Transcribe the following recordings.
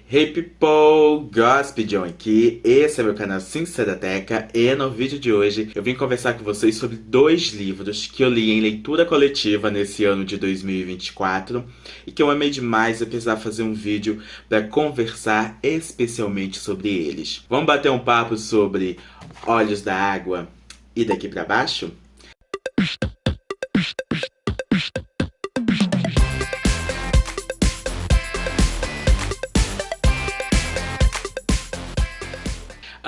Hey people, Gossip John aqui, esse é meu canal Sincerateca e no vídeo de hoje eu vim conversar com vocês sobre dois livros que eu li em leitura coletiva nesse ano de 2024 e que eu amei demais e precisava fazer um vídeo para conversar especialmente sobre eles. Vamos bater um papo sobre Olhos da Água e Daqui para Baixo?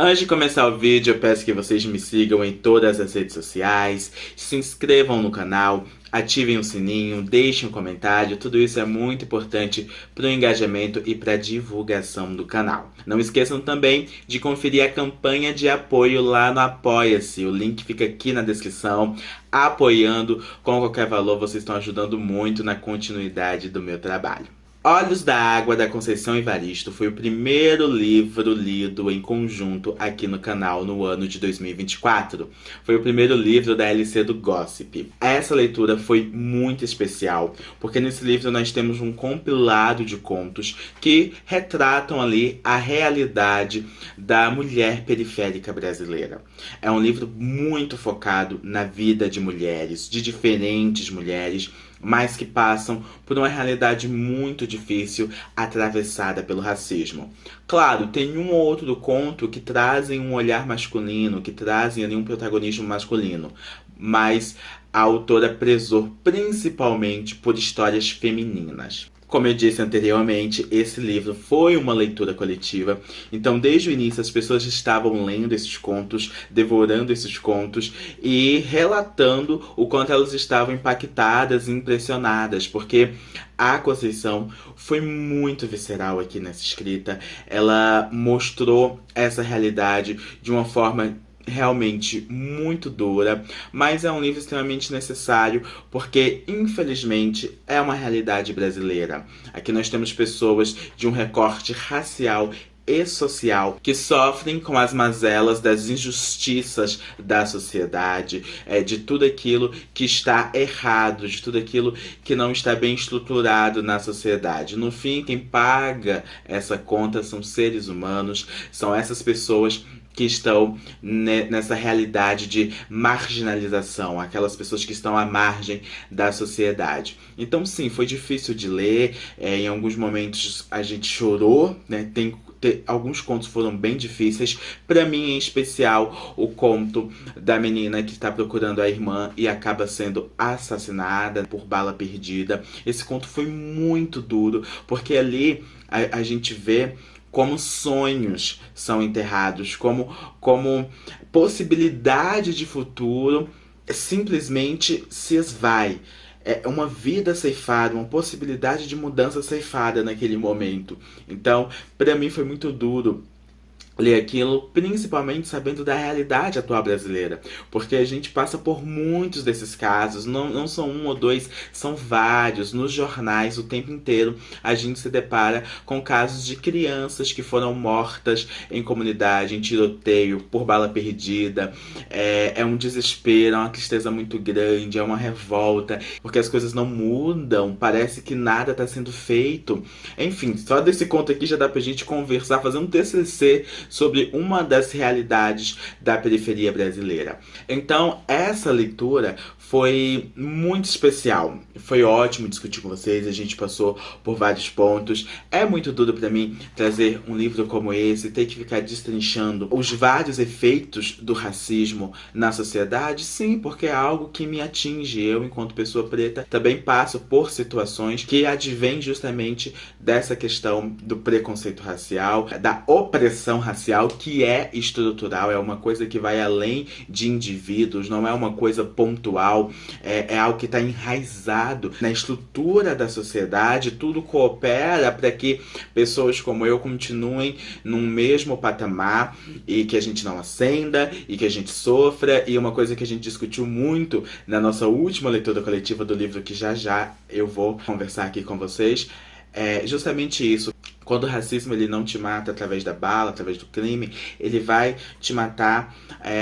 Antes de começar o vídeo, eu peço que vocês me sigam em todas as redes sociais, se inscrevam no canal, ativem o sininho, deixem um comentário, tudo isso é muito importante para o engajamento e para a divulgação do canal. Não esqueçam também de conferir a campanha de apoio lá no Apoia-se, o link fica aqui na descrição. Apoiando com qualquer valor, vocês estão ajudando muito na continuidade do meu trabalho. Olhos da Água, da Conceição Evaristo, foi o primeiro livro lido em conjunto aqui no canal no ano de 2024. Foi o primeiro livro da LC do Gossip. Essa leitura foi muito especial, porque nesse livro nós temos um compilado de contos que retratam ali a realidade da mulher periférica brasileira. É um livro muito focado na vida de mulheres, de diferentes mulheres, mas que passam por uma realidade muito difícil atravessada pelo racismo. Claro, tem um ou outro conto que trazem um olhar masculino, que trazem ali um protagonismo masculino, mas a autora prezou principalmente por histórias femininas. Como eu disse anteriormente, esse livro foi uma leitura coletiva, então desde o início as pessoas estavam lendo esses contos, devorando esses contos e relatando o quanto elas estavam impactadas e impressionadas, porque a Conceição foi muito visceral aqui nessa escrita. Ela mostrou essa realidade de uma forma realmente muito dura, mas é um livro extremamente necessário porque, infelizmente, é uma realidade brasileira. Aqui nós temos pessoas de um recorte racial e social que sofrem com as mazelas das injustiças da sociedade, de tudo aquilo que está errado, de tudo aquilo que não está bem estruturado na sociedade. No fim, quem paga essa conta são seres humanos, são essas pessoas que estão nessa realidade de marginalização, aquelas pessoas que estão à margem da sociedade. Então sim, foi difícil de ler, em alguns momentos a gente chorou, né? Alguns contos foram bem difíceis. Para mim, em especial, o conto da menina que está procurando a irmã e acaba sendo assassinada por bala perdida. Esse conto foi muito duro, porque ali a gente vê como sonhos são enterrados, como possibilidade de futuro simplesmente se esvai. É uma vida ceifada, uma possibilidade de mudança ceifada naquele momento. Então, para mim foi muito duro ler aquilo, principalmente sabendo da realidade atual brasileira, porque a gente passa por muitos desses casos, não são um ou dois, são vários. Nos jornais, o tempo inteiro, a gente se depara com casos de crianças que foram mortas em comunidade, em tiroteio, por bala perdida. É um desespero, é uma tristeza muito grande, é uma revolta, porque as coisas não mudam, parece que nada está sendo feito. Enfim, só desse conto aqui já dá pra gente conversar, fazer um TCC sobre uma das realidades da periferia brasileira. Então, essa leitura foi muito especial. Foi ótimo discutir com vocês, a gente passou por vários pontos. É muito duro para mim trazer um livro como esse, ter que ficar destrinchando os vários efeitos do racismo na sociedade. Sim, porque é algo que me atinge. Eu, enquanto pessoa preta, também passo por situações que advêm justamente dessa questão do preconceito racial, da opressão racial, que é estrutural, é uma coisa que vai além de indivíduos, não é uma coisa pontual, é algo que está enraizado na estrutura da sociedade. Tudo coopera para que pessoas como eu continuem num mesmo patamar e que a gente não ascenda e que a gente sofra. E uma coisa que a gente discutiu muito na nossa última leitura coletiva do livro, que já já eu vou conversar aqui com vocês, é justamente isso. Quando o racismo ele não te mata através da bala, através do crime, ele vai te matar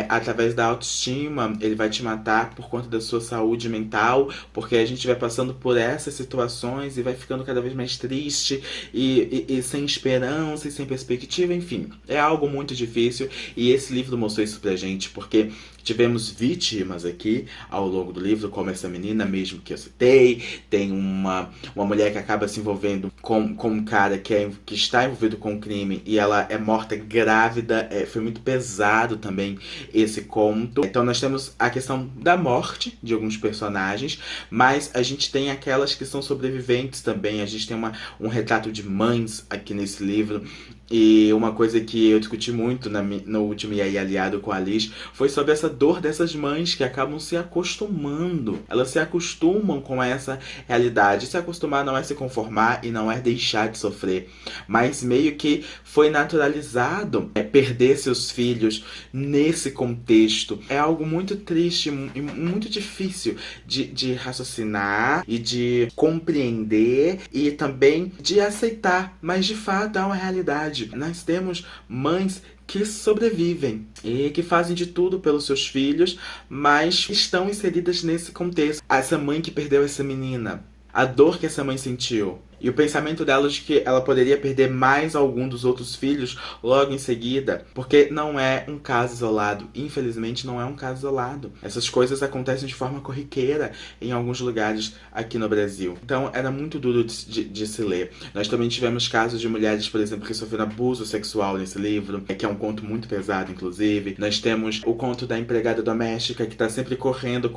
através da autoestima, ele vai te matar por conta da sua saúde mental, porque a gente vai passando por essas situações e vai ficando cada vez mais triste e sem esperança e sem perspectiva, enfim. É algo muito difícil e esse livro mostrou isso pra gente, porque tivemos vítimas aqui ao longo do livro, como essa menina mesmo que eu citei. Tem uma mulher que acaba se envolvendo com um cara que está envolvido com o crime e ela é morta grávida. Foi muito pesado também esse conto. Então nós temos a questão da morte de alguns personagens, mas a gente tem aquelas que são sobreviventes também. A gente tem um retrato de mães aqui nesse livro. E uma coisa que eu discuti muito no último E aí Aliado com a Liz foi sobre essa dor dessas mães que acabam se acostumando. Elas se acostumam com essa realidade. Se acostumar não é se conformar e não é deixar de sofrer, mas meio que foi naturalizado perder seus filhos nesse contexto. É algo muito triste e muito difícil de raciocinar e de compreender e também de aceitar, mas de fato é uma realidade. Nós temos mães que sobrevivem e que fazem de tudo pelos seus filhos, mas estão inseridas nesse contexto. Essa mãe que perdeu essa menina, a dor que essa mãe sentiu, e o pensamento dela de que ela poderia perder mais algum dos outros filhos logo em seguida, porque não é um caso isolado. Infelizmente, não é um caso isolado. Essas coisas acontecem de forma corriqueira em alguns lugares aqui no Brasil. Então, era muito duro de se ler. Nós também tivemos casos de mulheres, por exemplo, que sofreram abuso sexual nesse livro, que é um conto muito pesado, inclusive. Nós temos o conto da empregada doméstica, que tá sempre correndo.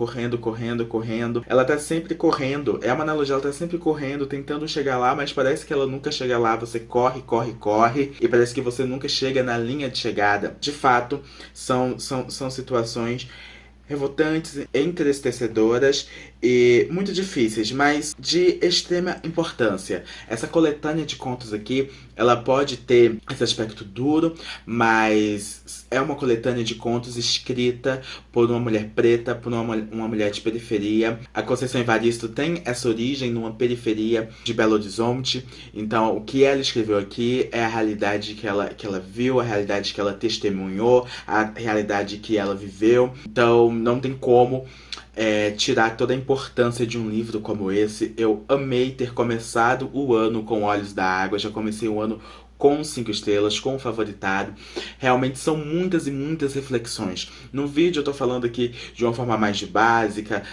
Ela tá sempre correndo. É uma analogia, ela tá sempre correndo, tentando chegar lá, mas parece que ela nunca chega lá. Você corre e parece que você nunca chega na linha de chegada. De fato, são situações revoltantes, entristecedoras e muito difíceis, mas de extrema importância. Essa coletânea de contos aqui, ela pode ter esse aspecto duro, mas é uma coletânea de contos escrita por uma mulher preta, por uma mulher de periferia. A Conceição Evaristo tem essa origem numa periferia de Belo Horizonte, então o que ela escreveu aqui é a realidade que ela viu, a realidade que ela testemunhou, a realidade que ela viveu. Então não tem como tirar toda a importância de um livro como esse. Eu amei ter começado o ano com Olhos da Água, já comecei o ano com 5 estrelas, com favoritado. Realmente são muitas e muitas reflexões. No vídeo eu tô falando aqui de uma forma mais básica,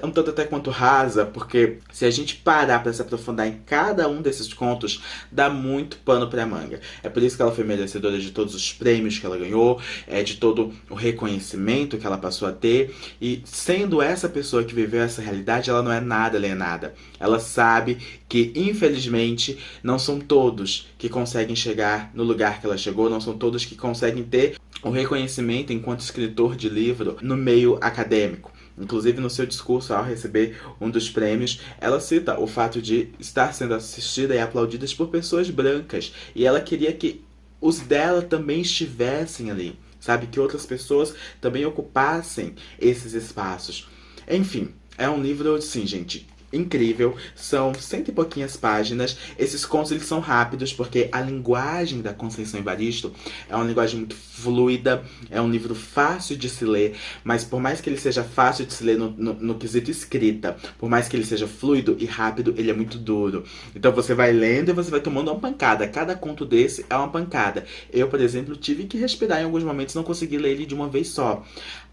um tanto até quanto rasa, porque se a gente parar para se aprofundar em cada um desses contos, dá muito pano pra manga. É por isso que ela foi merecedora de todos os prêmios que ela ganhou, de todo o reconhecimento que ela passou a ter. E sendo essa pessoa que viveu essa realidade, ela não é nada alienada. Ela sabe que, infelizmente, não são todos que conseguem chegar no lugar que ela chegou, não são todos que conseguem ter o reconhecimento enquanto escritor de livro no meio acadêmico. Inclusive, no seu discurso, ao receber um dos prêmios, ela cita o fato de estar sendo assistida e aplaudida por pessoas brancas. E ela queria que os dela também estivessem ali, sabe? Que outras pessoas também ocupassem esses espaços. Enfim, é um livro, sim, gente, incrível. São 100 e pouquinhas páginas. Esses contos eles são rápidos porque a linguagem da Conceição Evaristo é uma linguagem muito fluida, é um livro fácil de se ler, mas por mais que ele seja fácil de se ler no quesito escrita, por mais que ele seja fluido e rápido, ele é muito duro. Então você vai lendo e você vai tomando uma pancada. Cada conto desse é uma pancada. Eu, por exemplo, tive que respirar em alguns momentos, não consegui ler ele de uma vez só.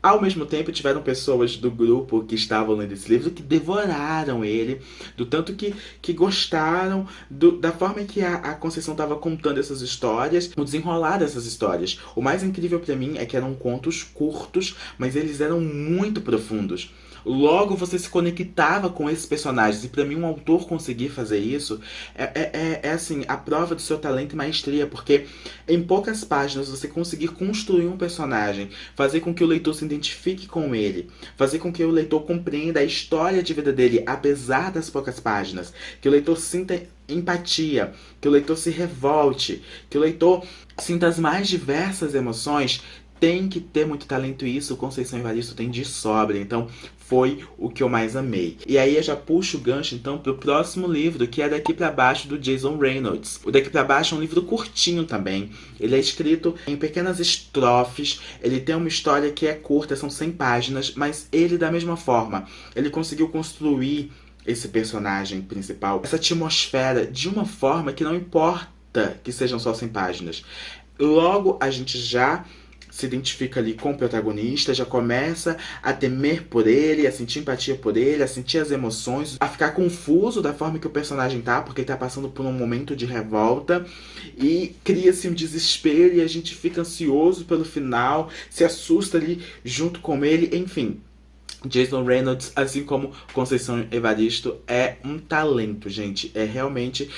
Ao mesmo tempo, tiveram pessoas do grupo que estavam lendo esse livro que devoraram ele, do tanto que gostaram da forma que a Conceição estava contando essas histórias, o desenrolar dessas histórias. O mais incrível pra mim é que eram contos curtos, mas eles eram muito profundos. Logo você se conectava com esses personagens. E pra mim um autor conseguir fazer isso é assim, a prova do seu talento e maestria. Porque em poucas páginas você conseguir construir um personagem, fazer com que o leitor se identifique com ele, fazer com que o leitor compreenda a história de vida dele, apesar das poucas páginas, que o leitor sinta empatia, que o leitor se revolte, que o leitor sinta as mais diversas emoções. tem que ter muito talento e isso o Conceição Evaristo tem de sobra. Então foi o que eu mais amei. E aí eu já puxo o gancho então pro próximo livro, que é Daqui Pra Baixo, do Jason Reynolds. O Daqui Pra Baixo é um livro curtinho também. Ele é escrito em pequenas estrofes. Ele tem uma história que é curta, são 100 páginas, mas ele, da mesma forma, ele conseguiu construir esse personagem principal, essa atmosfera, de uma forma que não importa que sejam só 100 páginas. Logo, a gente já se identifica ali com o protagonista, já começa a temer por ele, a sentir empatia por ele, a sentir as emoções, a ficar confuso da forma que o personagem tá, porque ele tá passando por um momento de revolta, e cria-se um desespero e a gente fica ansioso pelo final, se assusta ali junto com ele, enfim. Jason Reynolds, assim como Conceição Evaristo, é um talento, gente. É realmente...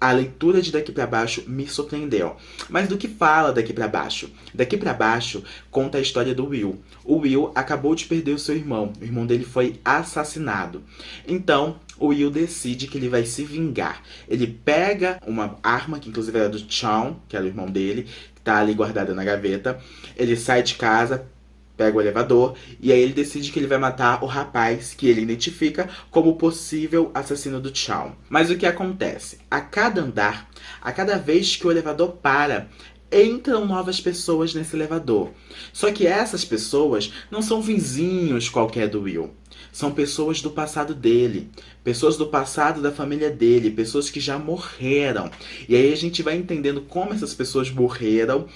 A leitura de Daqui Pra Baixo me surpreendeu. Mas do que fala Daqui Pra Baixo? Daqui Pra Baixo conta a história do Will. O Will acabou de perder o seu irmão. O irmão dele foi assassinado. Então, o Will decide que ele vai se vingar. Ele pega uma arma, que inclusive era do Sean, que era o irmão dele, que tá ali guardada na gaveta. Ele sai de casa, pega o elevador e aí ele decide que ele vai matar o rapaz que ele identifica como possível assassino do Shawn. Mas o que acontece? A cada andar, a cada vez que o elevador para, entram novas pessoas nesse elevador. Só que essas pessoas não são vizinhos qualquer do Will. São pessoas do passado dele, pessoas do passado da família dele, pessoas que já morreram. E aí a gente vai entendendo como essas pessoas morreram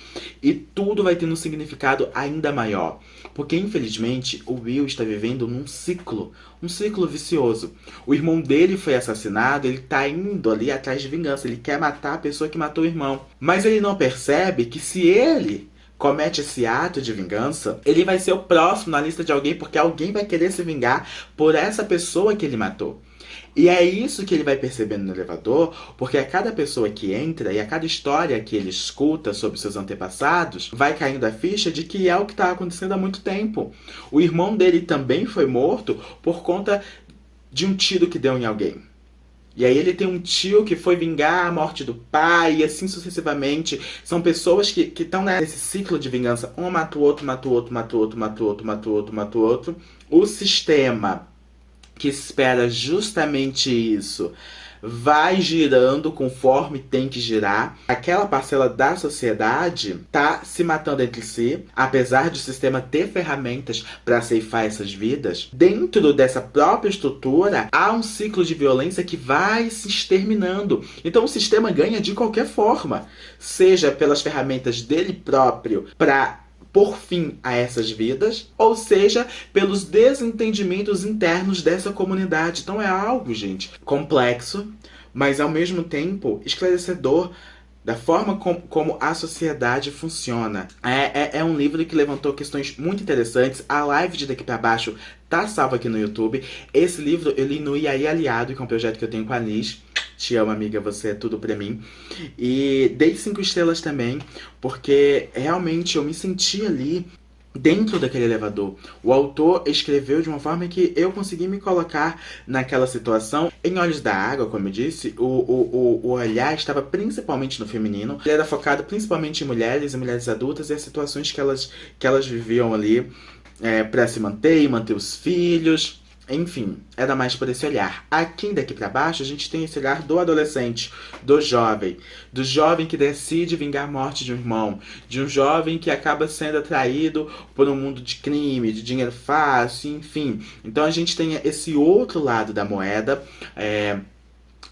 e tudo vai tendo um significado ainda maior. Porque infelizmente o Will está vivendo num ciclo, um ciclo vicioso. O irmão dele foi assassinado, ele está indo ali atrás de vingança, ele quer matar a pessoa que matou o irmão. Mas ele não percebe que se ele comete esse ato de vingança, ele vai ser o próximo na lista de alguém, porque alguém vai querer se vingar por essa pessoa que ele matou. E é isso que ele vai percebendo no elevador, porque a cada pessoa que entra e a cada história que ele escuta sobre seus antepassados, vai caindo a ficha de que é o que está acontecendo há muito tempo. O irmão dele também foi morto por conta de um tiro que deu em alguém. E aí ele tem um tio que foi vingar a morte do pai, e assim sucessivamente. São pessoas que estão nesse ciclo de vingança. Um mata o outro, mata o outro, mata o outro, mata o outro, mata o outro, mata o outro. O sistema que espera justamente isso vai girando conforme tem que girar. Aquela parcela da sociedade tá se matando entre si, apesar de o sistema ter ferramentas para ceifar essas vidas. Dentro dessa própria estrutura, há um ciclo de violência que vai se exterminando. Então o sistema ganha de qualquer forma, seja pelas ferramentas dele próprio para por fim a essas vidas, ou seja, pelos desentendimentos internos dessa comunidade. Então é algo, gente, complexo, mas ao mesmo tempo esclarecedor da forma como a sociedade funciona. É um livro que levantou questões muito interessantes. A live de Daqui Pra Baixo tá salva aqui no YouTube. Esse livro eu li no IAI Aliado, que é um projeto que eu tenho com a Liz. Te amo, amiga, você é tudo pra mim. E dei 5 estrelas também, porque realmente eu me senti ali dentro daquele elevador. O autor escreveu de uma forma que eu consegui me colocar naquela situação. Em Olhos da Água, como eu disse, o olhar estava principalmente no feminino. Ele era focado principalmente em mulheres e mulheres adultas e as situações que elas viviam ali para se manter e manter os filhos. Enfim, era mais por esse olhar. Aqui Daqui Pra Baixo, a gente tem esse olhar do adolescente, do jovem que decide vingar a morte de um irmão, de um jovem que acaba sendo atraído por um mundo de crime, de dinheiro fácil, enfim. Então a gente tem esse outro lado da moeda.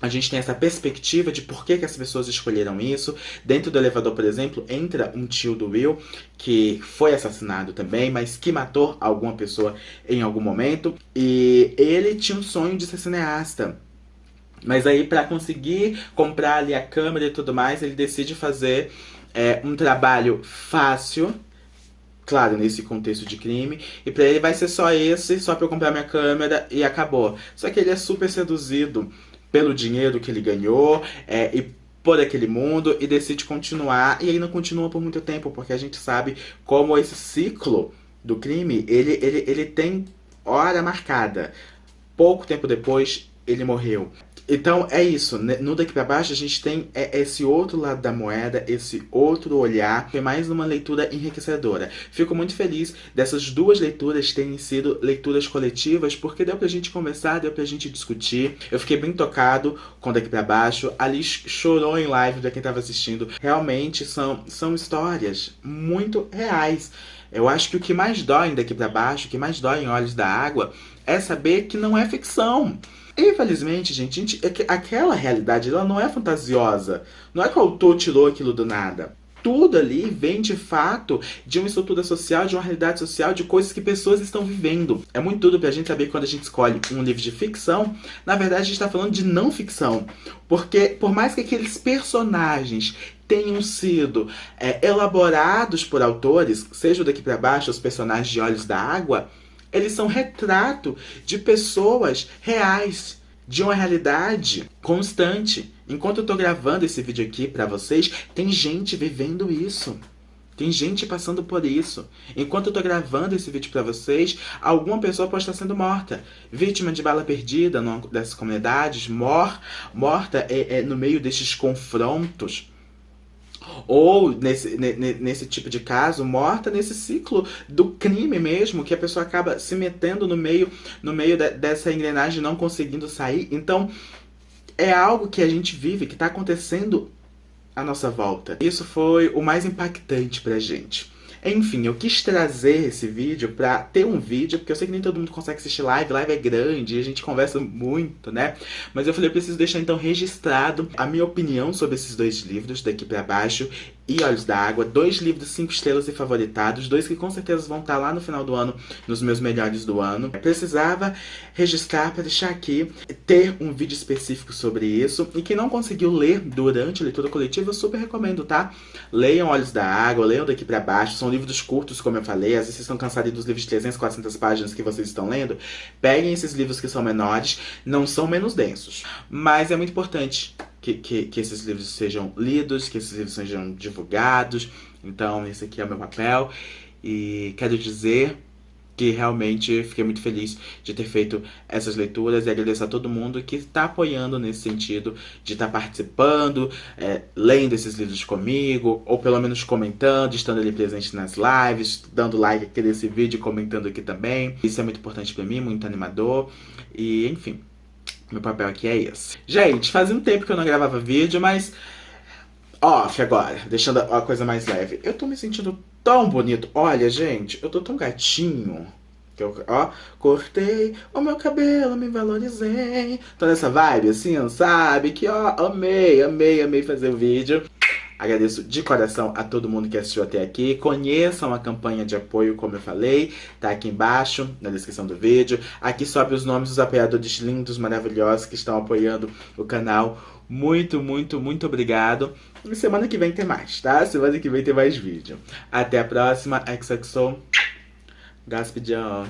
A gente tem essa perspectiva de por que as pessoas escolheram isso. Dentro do elevador, por exemplo, entra um tio do Will, que foi assassinado também, mas que matou alguma pessoa em algum momento. E ele tinha um sonho de ser cineasta. Mas aí, para conseguir comprar ali a câmera e tudo mais, ele decide fazer um trabalho fácil. Claro, nesse contexto de crime. E pra ele vai ser só esse, só pra eu comprar minha câmera e acabou. Só que ele é super seduzido pelo dinheiro que ele ganhou e por aquele mundo e decide continuar. E ele não continua por muito tempo, porque a gente sabe como esse ciclo do crime, ele tem hora marcada. Pouco tempo depois, ele morreu. Então é isso, né? No Daqui Pra Baixo a gente tem esse outro lado da moeda, esse outro olhar, foi mais uma leitura enriquecedora. Fico muito feliz dessas duas leituras terem sido leituras coletivas, porque deu pra gente conversar, deu pra gente discutir. Eu fiquei bem tocado com Daqui Pra Baixo, a Liz chorou em live pra quem tava assistindo. Realmente são histórias muito reais. Eu acho que o que mais dói em Daqui Pra Baixo, o que mais dói em Olhos da Água, é saber que não é ficção. Infelizmente, gente, aquela realidade ela não é fantasiosa. Não é que o autor tirou aquilo do nada. Tudo ali vem de fato de uma estrutura social, de uma realidade social, de coisas que pessoas estão vivendo. É muito tudo pra gente saber que quando a gente escolhe um livro de ficção, na verdade a gente está falando de não ficção. Porque por mais que aqueles personagens tenham sido elaborados por autores, seja daqui para baixo os personagens de Olhos da Água, eles são retrato de pessoas reais, de uma realidade constante. Enquanto eu tô gravando esse vídeo aqui pra vocês, tem gente vivendo isso. Tem gente passando por isso. Enquanto eu tô gravando esse vídeo pra vocês, alguma pessoa pode estar sendo morta. Vítima de bala perdida numa dessas comunidades, morta no meio desses confrontos. Ou, nesse tipo de caso, morta nesse ciclo do crime mesmo, que a pessoa acaba se metendo no meio dessa engrenagem, não conseguindo sair. Então, é algo que a gente vive, que está acontecendo à nossa volta. Isso foi o mais impactante pra gente. Enfim, eu quis trazer esse vídeo pra ter um vídeo, porque eu sei que nem todo mundo consegue assistir live é grande, e a gente conversa muito, né? Mas eu falei, eu preciso deixar então registrado a minha opinião sobre esses dois livros, Daqui Pra Baixo e Olhos da Água, 2 livros 5 estrelas e favoritados, 2 que com certeza vão estar lá no final do ano, nos meus melhores do ano. Eu precisava registrar para deixar aqui, ter um vídeo específico sobre isso, e quem não conseguiu ler durante a leitura coletiva, eu super recomendo, tá? Leiam Olhos da Água, leiam Daqui Pra Baixo, são livros curtos, como eu falei, às vezes vocês estão cansados dos livros de 300, 400 páginas que vocês estão lendo, peguem esses livros que são menores, não são menos densos, mas é muito importante que esses livros sejam lidos, que esses livros sejam divulgados. Então, esse aqui é o meu papel. E quero dizer que realmente fiquei muito feliz de ter feito essas leituras e agradeço a todo mundo que está apoiando nesse sentido, de estar participando, lendo esses livros comigo, ou pelo menos comentando, estando ali presente nas lives, dando like aqui nesse vídeo e comentando aqui também. Isso é muito importante para mim, muito animador. E, enfim, meu papel aqui é esse. Gente, fazia um tempo que eu não gravava vídeo, mas off agora, deixando a coisa mais leve. Eu tô me sentindo tão bonito. Olha, gente, eu tô tão gatinho. Que eu, ó, cortei o meu cabelo, me valorizei. Tô nessa vibe assim, sabe? Que ó, amei fazer o vídeo. Agradeço de coração a todo mundo que assistiu até aqui. Conheçam a campanha de apoio, como eu falei. Tá aqui embaixo, na descrição do vídeo. Aqui sobe os nomes dos apoiadores lindos, maravilhosos que estão apoiando o canal. Muito obrigado. E semana que vem tem mais, tá? Semana que vem tem mais vídeo. Até a próxima. XOXO. Gaspidião.